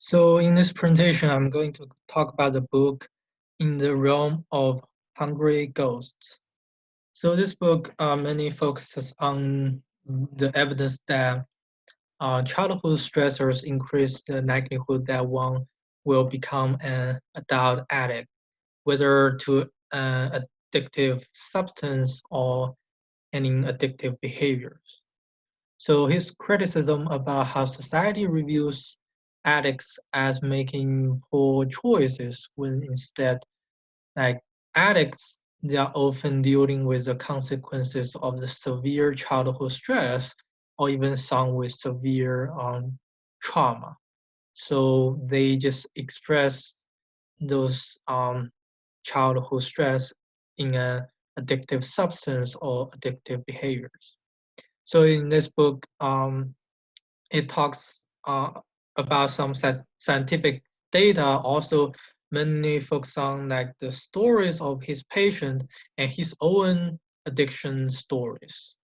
So in this presentation, I'm going to talk about the book In the Realm of Hungry Ghosts. So this book mainly focuses on the evidence that childhood stressors increase the likelihood that one will become an adult addict, whether to an addictive substance or any addictive behaviors. So his criticism about how society reviews addicts as making poor choices when instead, like addicts, they are often dealing with the consequences of the severe childhood stress or even some with severe trauma. So they just express those childhood stress in a addictive substance or addictive behaviors. So in this book, it talks about some scientific data, also mainly focus on like the stories of his patient and his own addiction stories.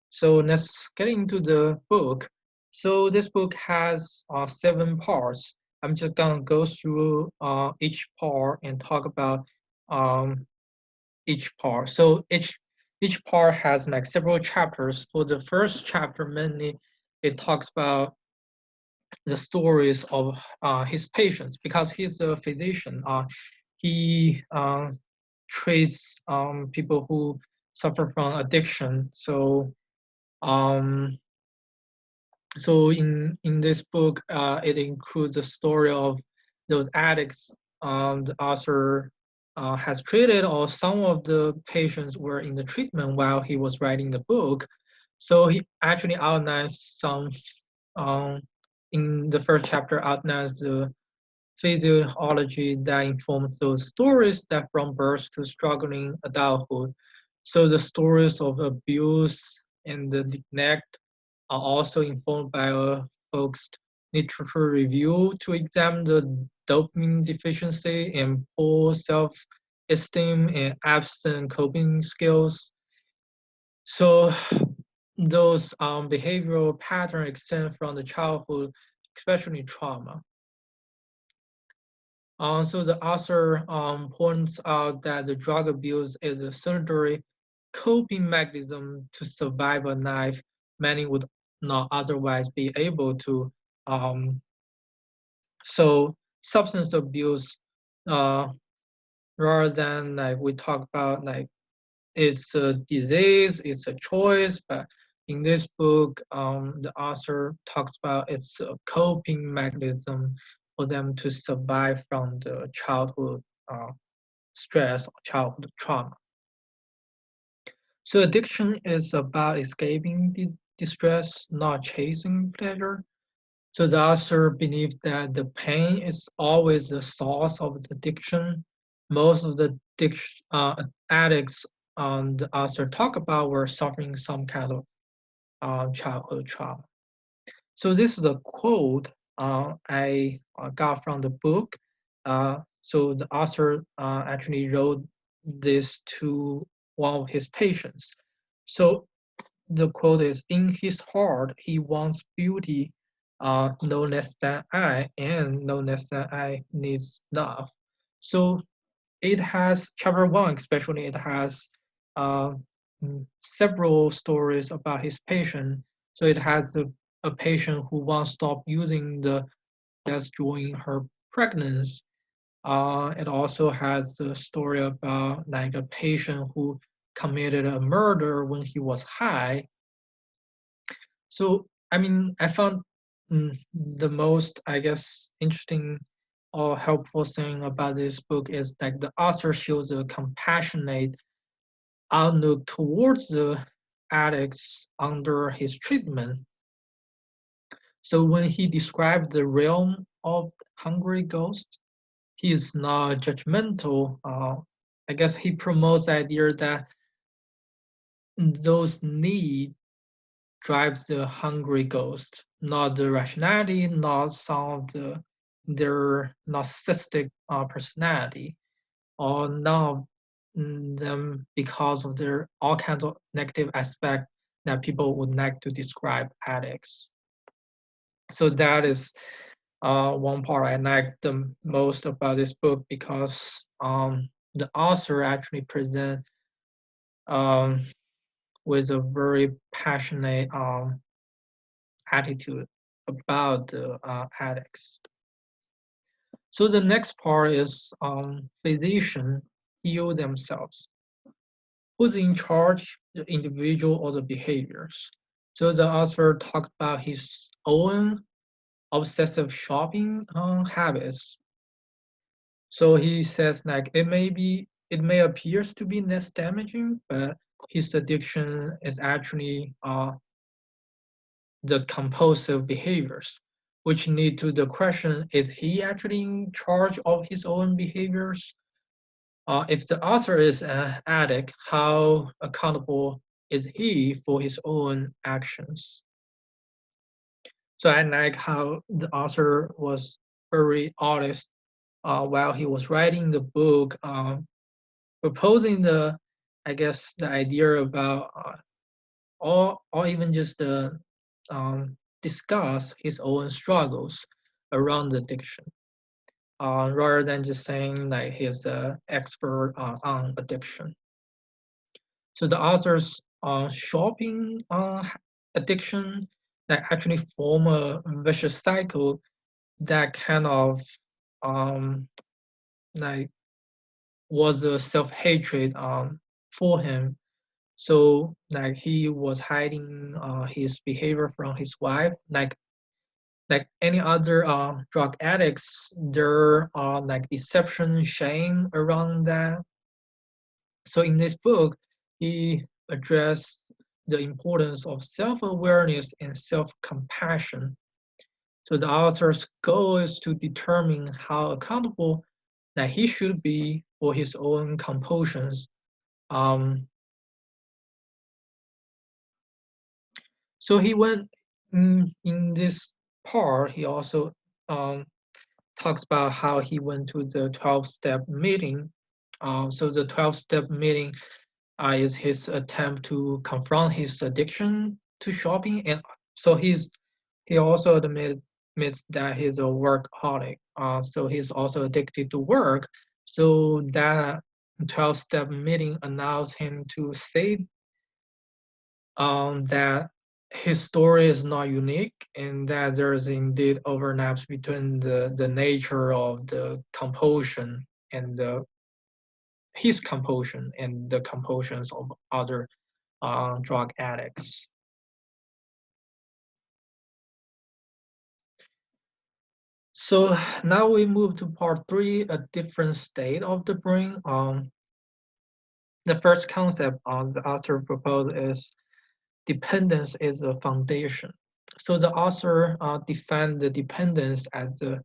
So let's get into the book. So this book has 7 parts. I'm just gonna go through each part and talk about um, each part. So each part has like several chapters. For the first chapter, mainly it talks about the stories of his patients because he's a physician. He treats people who suffer from addiction. Um, so in this book, it includes the story of those addicts the author has treated, or some of the patients were in the treatment while he was writing the book. So he actually outlines some, um, in the first chapter, outlines the physiology that informs those stories that from birth to struggling adulthood. So the stories of abuse and the neglect are also informed by a focused literature review to examine the dopamine deficiency and poor self-esteem and absent coping skills. So those behavioral patterns extend from the childhood, especially trauma. So the author points out that the drug abuse is a secondary coping mechanism to survive a life many would not otherwise be able to. Um, so substance abuse, uh, rather than like we talk about like it's a disease, it's a choice, but in this book, the author talks about it's a coping mechanism for them to survive from the childhood uh, stress or childhood trauma. So addiction is about escaping distress, not chasing pleasure. So the author believes that the pain is always the source of the addiction. Most of the addicts the author talk about were suffering some kind of childhood trauma. So this is a quote I got from the book. So the author actually wrote this to one of his patients. So the quote is, "In his heart, he wants beauty, no less than I, and no less than I needs love." So it has chapter one, especially it has uh, several stories about his patient. So it has a patient who once stopped using the that's during her pregnancy. It also has a story about like a patient who committed a murder when he was high. So I mean, I found the most, I guess, interesting or helpful thing about this book is like the author shows a compassionate outlook towards the addicts under his treatment. So when he described the realm of hungry ghosts, he is not judgmental. I guess he promotes the idea that those needs drives the hungry ghost, not the rationality, not some of their narcissistic personality, or none of them because of their all kinds of negative aspects that people would like to describe addicts. So that is one part I like the most about this book because the author actually present um, with a very passionate attitude about the addicts. So the next part is physicians heal themselves. Who's in charge, the individual or the behaviors? So the author talked about his own obsessive shopping habits. So he says like it may appears to be less damaging, but his addiction is actually the compulsive behaviors, which lead to the question: is he actually in charge of his own behaviors? If the author is an addict, how accountable is he for his own actions? So I like how the author was very honest while he was writing the book, proposing I guess, the idea about or even just discuss his own struggles around addiction, rather than just saying like he's an expert on addiction. So the author's shopping addiction that actually form a vicious cycle that kind of um, like was a self-hatred for him. So like he was hiding his behavior from his wife. Like any other drug addicts, there are like deception, shame around that. So in this book, he addressed the importance of self-awareness and self-compassion. So the author's goal is to determine how accountable that he should be for his own compulsions. Um, so he went in this part. He also um, talks about how he went to the 12-step meeting. So the 12-step meeting is his attempt to confront his addiction to shopping, and so he also admits that he's a workaholic. So he's also addicted to work. So that 12-step meeting allows him to say that his story is not unique and that there is indeed overlaps between the nature of the compulsion and his compulsion and the compulsions of other drug addicts. So now we move to part three, a different state of the brain. The first concept the author proposed is dependence is a foundation. So the author defined the dependence as the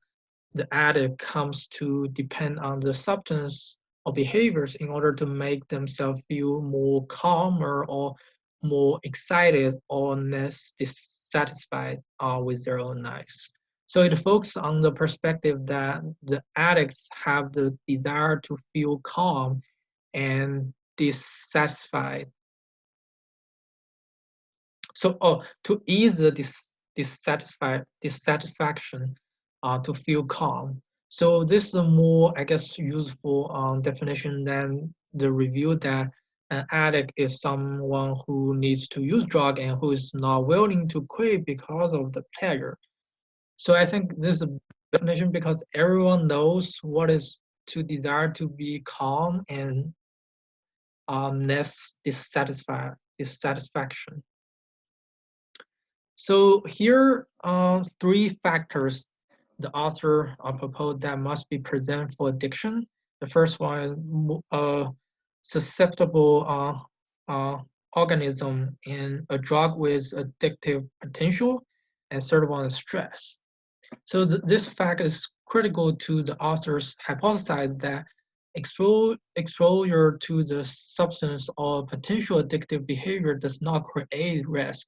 addict comes to depend on the substance or behaviors in order to make themselves feel more calmer or more excited or less dissatisfied with their own lives. So it focuses on the perspective that the addicts have the desire to feel calm and dissatisfied. So, to ease the dissatisfaction, to feel calm. So this is a more, I guess, useful definition than the review that an addict is someone who needs to use drug and who is not willing to quit because of the pleasure. So I think this is a definition because everyone knows what is to desire to be calm and less dissatisfaction. So here are three factors the author proposed that must be present for addiction. The first one, susceptible organism in a drug with addictive potential, and third one is stress. So this fact is critical to the author's hypothesis that exposure to the substance or potential addictive behavior does not create risk.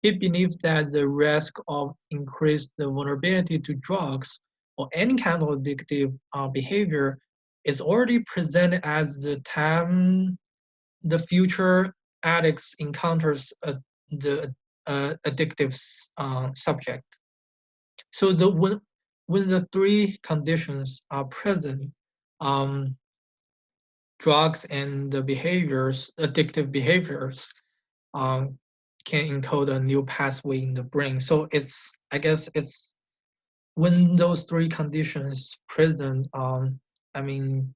He believes that the risk of increased the vulnerability to drugs or any kind of addictive behavior is already presented as the time the future addicts encounters the addictive subject. So when the three conditions are present, drugs and the behaviors, addictive behaviors, um, can encode a new pathway in the brain. So I guess it's when those three conditions present, I mean,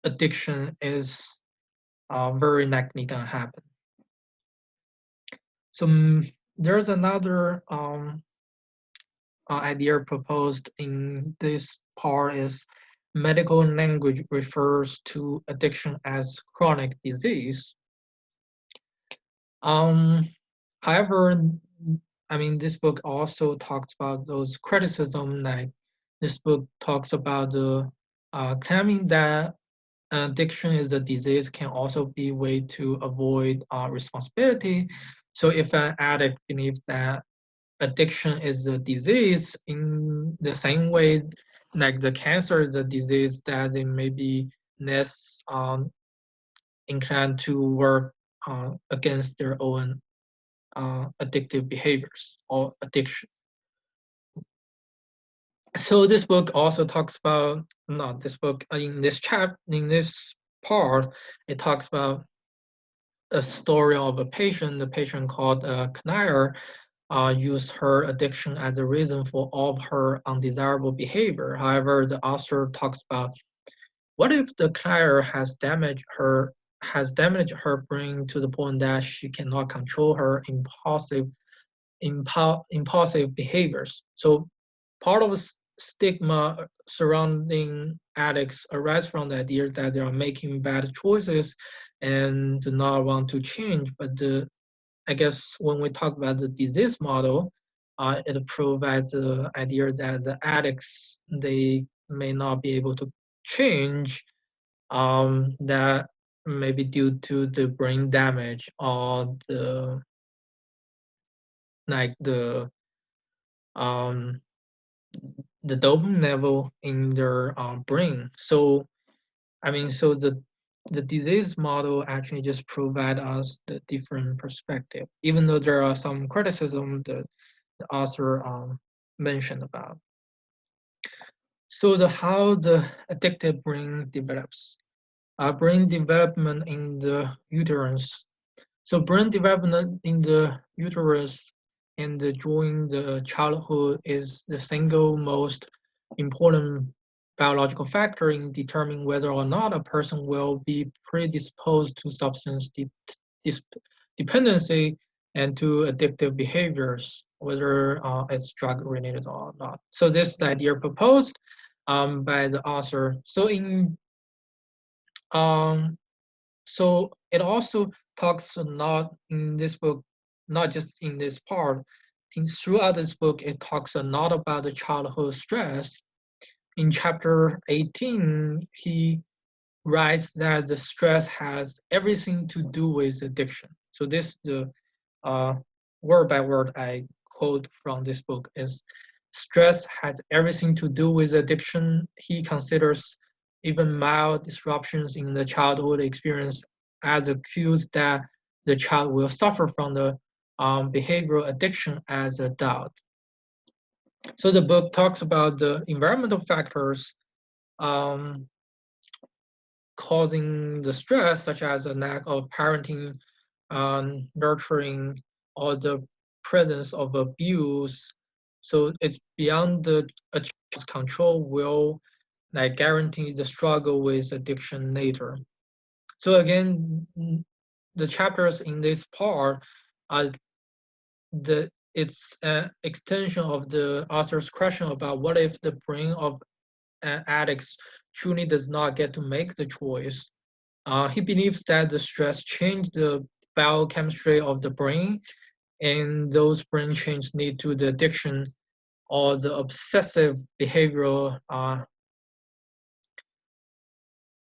addiction is very likely gonna happen. So there's another idea proposed in this part is medical language refers to addiction as chronic disease. However, I mean, this book also talks about those criticism. Like this book talks about the claiming that addiction is a disease can also be a way to avoid responsibility. So if an addict believes that addiction is a disease in the same way like the cancer is a disease, that they may be less inclined to work against their own addictive behaviors or addiction. So this book also talks about, not this book, in this part, it talks about a story of a patient. The patient called Knair used her addiction as a reason for all of her undesirable behavior. However, the author talks about what if the Knair has damaged her brain to the point that she cannot control her impulsive behaviors. So part of the stigma surrounding addicts arises from the idea that they are making bad choices and do not want to change. But I guess when we talk about the disease model, it provides the idea that the addicts, they may not be able to change, that maybe due to the brain damage or like um, the dopamine level in their brain. So I mean, so the disease model actually just provide us the different perspective, even though there are some criticism that the author mentioned about. So how the addicted brain develops. Brain development in the uterus. So brain development in the uterus and during the childhood is the single most important biological factor in determining whether or not a person will be predisposed to substance dependency and to addictive behaviors, whether it's drug related or not. So this is the idea proposed by the author. Um, so it also talks not in this book, not just in this part. Throughout this book, it talks a lot about the childhood stress. In chapter 18, he writes that the stress has everything to do with addiction. So this the word by word I quote from this book is stress has everything to do with addiction. He considers even mild disruptions in the childhood experience as a cues that the child will suffer from the behavioral addiction as an adult. So the book talks about the environmental factors um, causing the stress, such as a lack of parenting, nurturing, or the presence of abuse. So it's beyond a child's control will like guarantee the struggle with addiction later. So again, the chapters in this part are it's an extension of the author's question about what if the brain of addicts truly does not get to make the choice. He believes that the stress changed the biochemistry of the brain, and those brain changes lead to the addiction or the obsessive behavioral.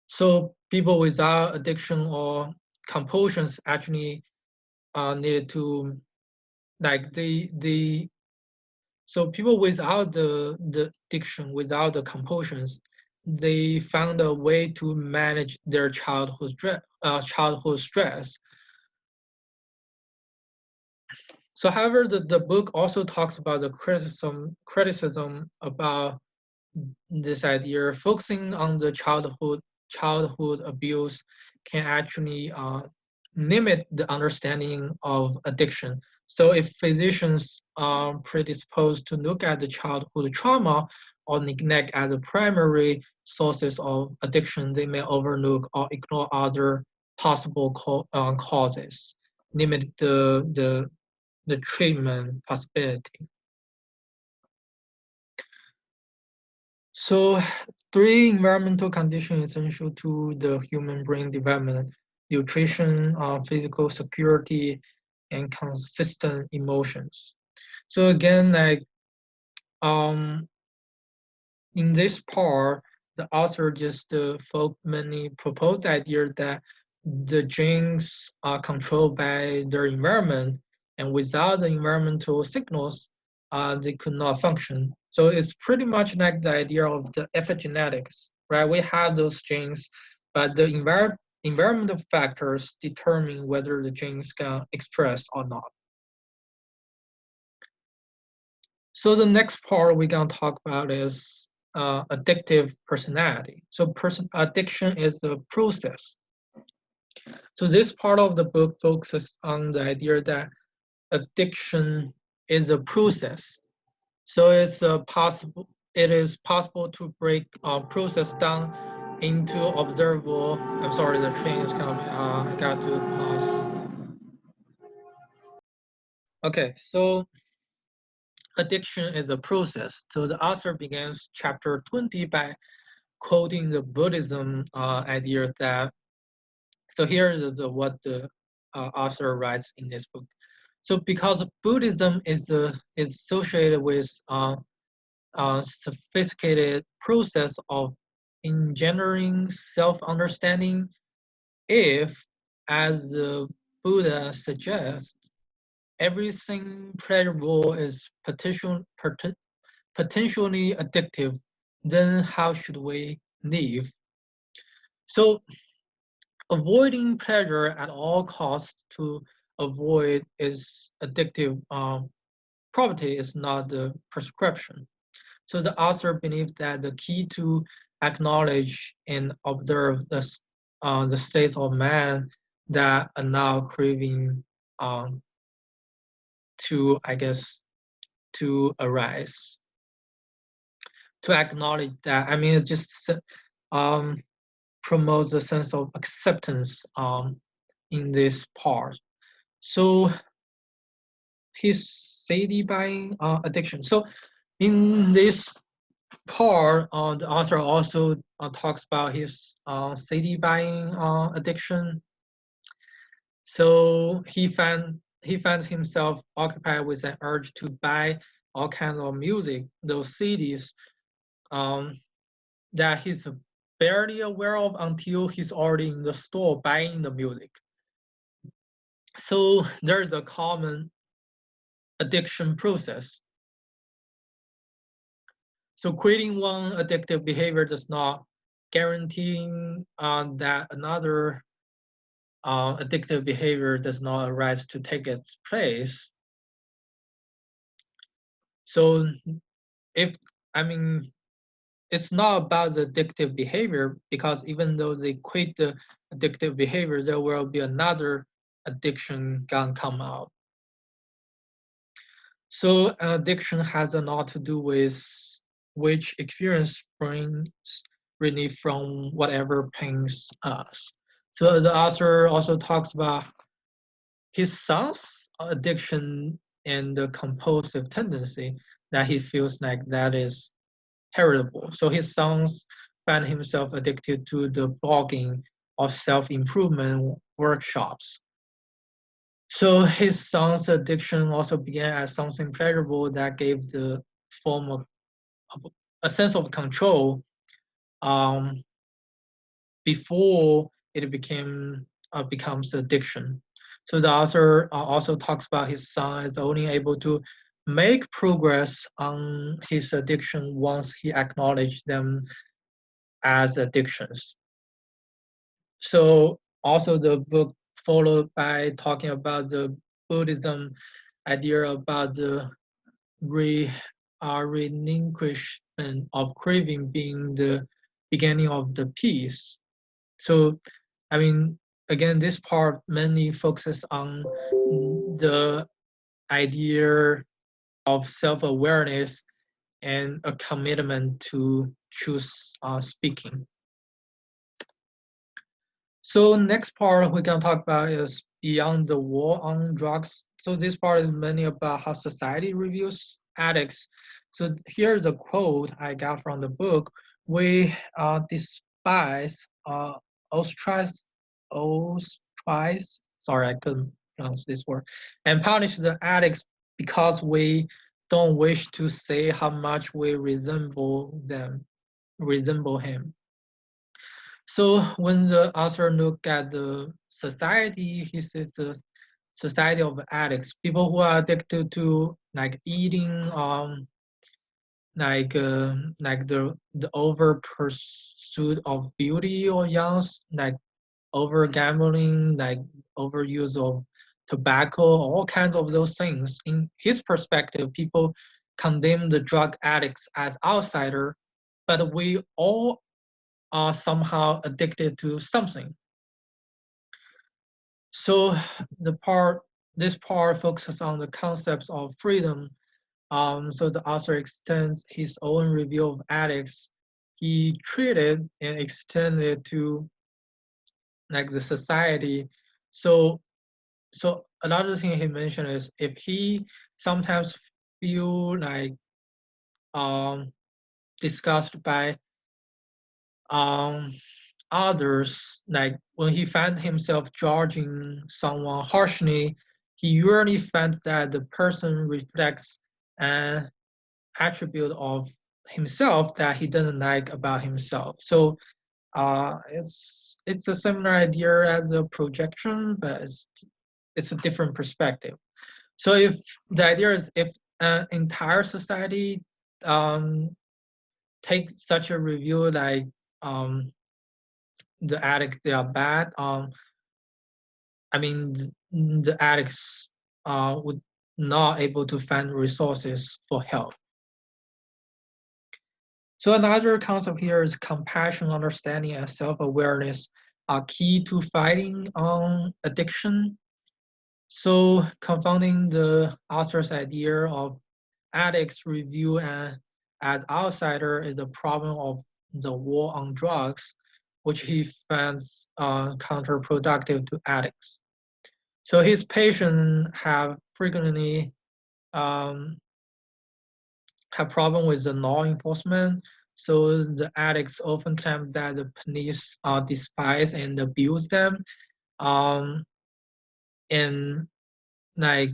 So people without addiction or compulsions actually needed to like so people without the addiction, without the compulsions, they found a way to manage their childhood stress. So however, the book also talks about the criticism about this idea. Focusing on the childhood abuse can actually limit the understanding of addiction. So if physicians are predisposed to look at the childhood trauma or neglect as a primary sources of addiction, they may overlook or ignore other possible causes, limit the treatment possibility. So three environmental conditions essential to the human brain development: nutrition, physical security, and consistent emotions. So again, like um, in this part, the author just mainly proposed the idea that the genes are controlled by their environment, and without the environmental signals, they could not function. So it's pretty much like the idea of the epigenetics, right? We have those genes, but the environmental factors determine whether the genes can express or not. So the next part we're gonna talk about is addictive personality. So addiction is the process. So this part of the book focuses on the idea that addiction is a process. So it is possible to break a process down into observable. I'm sorry, the train is coming. I got to pause. Okay, so addiction is a process. So the author begins chapter 20 by quoting the Buddhism idea that, so here is what the author writes in this book. So because Buddhism is associated with sophisticated process of engendering self-understanding, if, as the Buddha suggests, everything pleasurable is potentially addictive, then how should we live? So avoiding pleasure at all costs to avoid its addictive property is not the prescription. So the author believes that the key to acknowledge and observe the states of man that are now craving um, to, I guess, to arise. To acknowledge that, I mean, it just um, promotes a sense of acceptance in this part. So his city buying addiction. So in this part, the author also talks about his city buying addiction. So he finds himself occupied with an urge to buy all kinds of music, those CDs um, that he's barely aware of until he's already in the store buying the music. So there's a common addiction process. So creating one addictive behavior does not guaranteeing that another addictive behavior does not arise to take its place. So if, I mean, it's not about the addictive behavior, because even though they quit the addictive behavior, there will be another addiction gonna come out. So addiction has a lot to do with which experience brings relief from whatever pains us. So the author also talks about his son's addiction and the compulsive tendency that he feels like that is heritable. So his sons found himself addicted to the blogging of self-improvement workshops. So his son's addiction also began as something pleasurable that gave the form of a sense of control um, before it becomes addiction. So the author also talks about his son is only able to make progress on his addiction once he acknowledged them as addictions. So also the book followed by talking about the Buddhism idea about the relinquishment of craving being the beginning of the peace. So, I mean, again, this part mainly focuses on the idea of self-awareness and a commitment to choose speaking. So next part we're gonna talk about is beyond the war on drugs. So this part is mainly about how society reviews addicts. So here's a quote I got from the book. We despise, ostracize, ostracize, sorry, I couldn't pronounce this word, and punish the addicts because we don't wish to say how much we resemble him. So when the author look at the society, he says the society of addicts, people who are addicted to like eating, like the over pursuit of beauty or youngs, like over gambling, like overuse of tobacco, all kinds of those things. In his perspective, people condemn the drug addicts as outsider, but we all are somehow addicted to something. So this part focuses on the concepts of freedom. So the author extends his own review of addicts. He treated and extended to like the society. So another thing he mentioned is if he sometimes feel like um, disgusted by um, others, like when he found himself judging someone harshly, he usually found that the person reflects an attribute of himself that he doesn't like about himself. So it's a similar idea as a projection, but it's a different perspective. So if the idea is if an entire society um, take such a review like um, the addicts they are bad. I mean the addicts would not able to find resources for help. So another concept here is compassion, understanding, and self-awareness are key to fighting addiction. So confounding the author's idea of addicts review and as outsider is a problem of the war on drugs, which he finds counterproductive to addicts. So his patients have frequently um, have problem with the law enforcement. So the addicts often claim that the police despise and abuse them, um, and like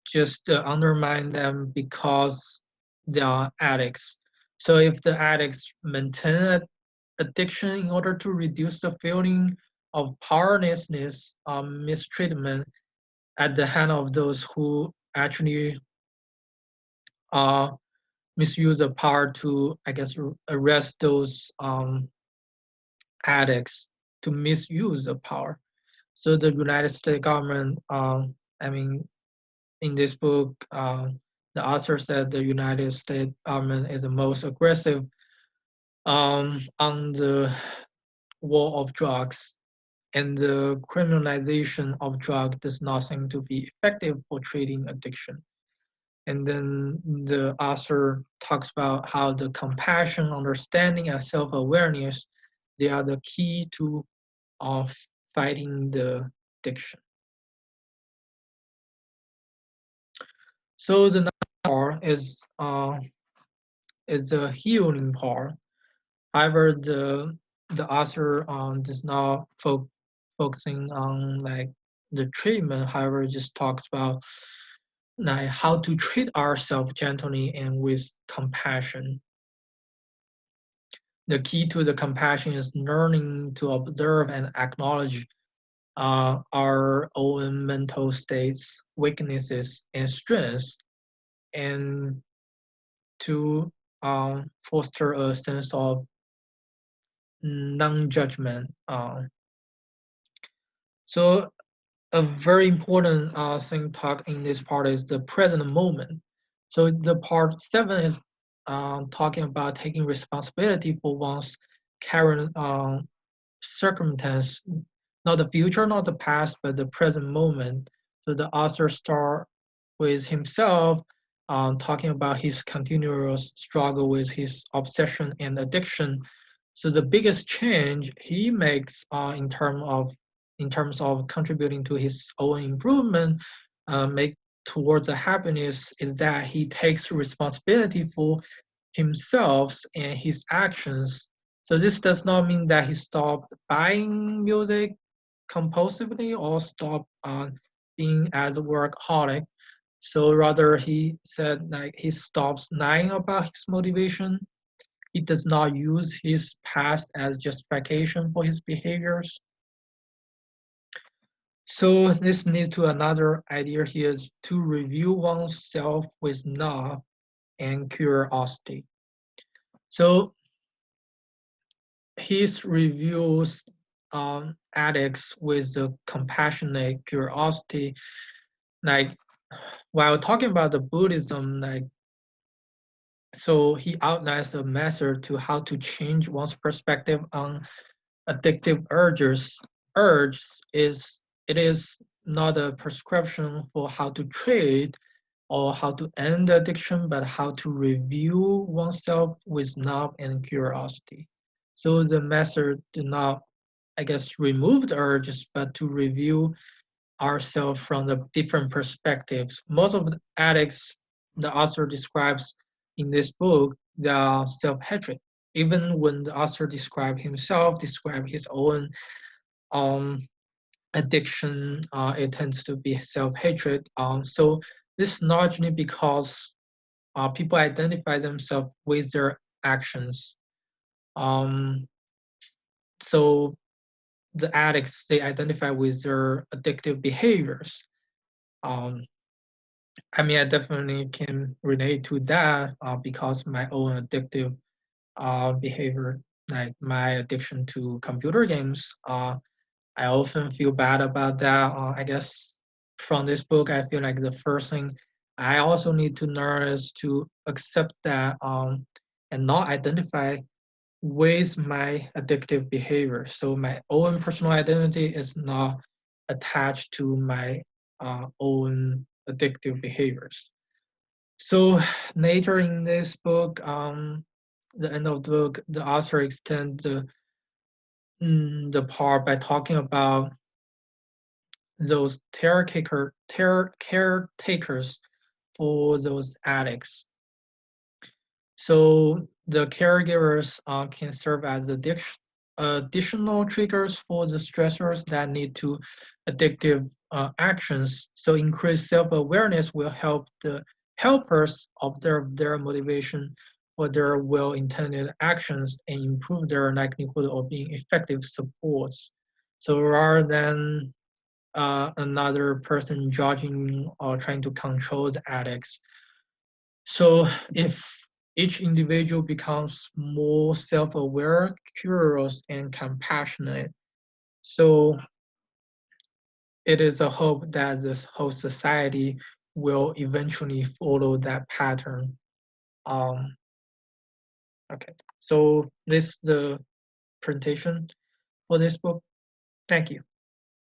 just undermine them because they are addicts. So if the addicts maintain addiction in order to reduce the feeling of powerlessness, mistreatment at the hand of those who actually uh, misuse the power to, I guess, arrest those addicts to misuse the power. So the United States government, I mean, in this book, the author said the United States government is the most aggressive on the war of drugs, and the criminalization of drug does not seem to be effective for treating addiction. And then the author talks about how the compassion, understanding, and self-awareness, they are the key to of fighting the addiction. So the next part is the healing part. However, the author does not focusing on like the treatment. However, just talks about like how to treat ourselves gently and with compassion. The key to the compassion is learning to observe and acknowledge our own mental states, weaknesses, and strengths, and to foster a sense of non-judgment. So a very important thing talk in this part is the present moment. So the part 7 is talking about taking responsibility for one's current circumstance, not the future, not the past, but the present moment. So the author start with himself, talking about his continuous struggle with his obsession and addiction. So the biggest change he makes in terms of contributing to his own improvement, make towards the happiness, is that he takes responsibility for himself and his actions. So this does not mean that he stopped buying music compulsively or stopped being as a workaholic. So rather, he said like he stops lying about his motivation. He does not use his past as justification for his behaviors. So this leads to another idea here is to review oneself with love and curiosity. So his reviews addicts with the compassionate curiosity, like while talking about the Buddhism, like so he outlines a method to how to change one's perspective on addictive urges. Urges is it is not a prescription for how to treat or how to end addiction, but how to review oneself with love and curiosity. So the method do not, I guess, remove the urges, but to review ourselves from the different perspectives. Most of the addicts the author describes in this book, they are self-hatred. Even when the author describe his own um, addiction, it tends to be self-hatred. So this largely because people identify themselves with their actions. Um, so the addicts, they identify with their addictive behaviors. Um, I mean, I definitely can relate to that because my own addictive behavior, like my addiction to computer games, I often feel bad about that. I guess from this book, I feel like the first thing I also need to learn is to accept that and not identify with my addictive behavior. So my own personal identity is not attached to my own addictive behaviors. So later in this book, the end of the book, the author extends the part by talking about those caretakers for those addicts. So the caregivers can serve as additional triggers for the stressors that lead to addictive actions. So increased self-awareness will help the helpers observe their motivation for their well-intended actions and improve their likelihood of being effective supports. So rather than another person judging or trying to control the addicts. So if each individual becomes more self-aware, curious, and compassionate, so it is a hope that this whole society will eventually follow that pattern. Um, okay, so this is the presentation for this book. Thank you.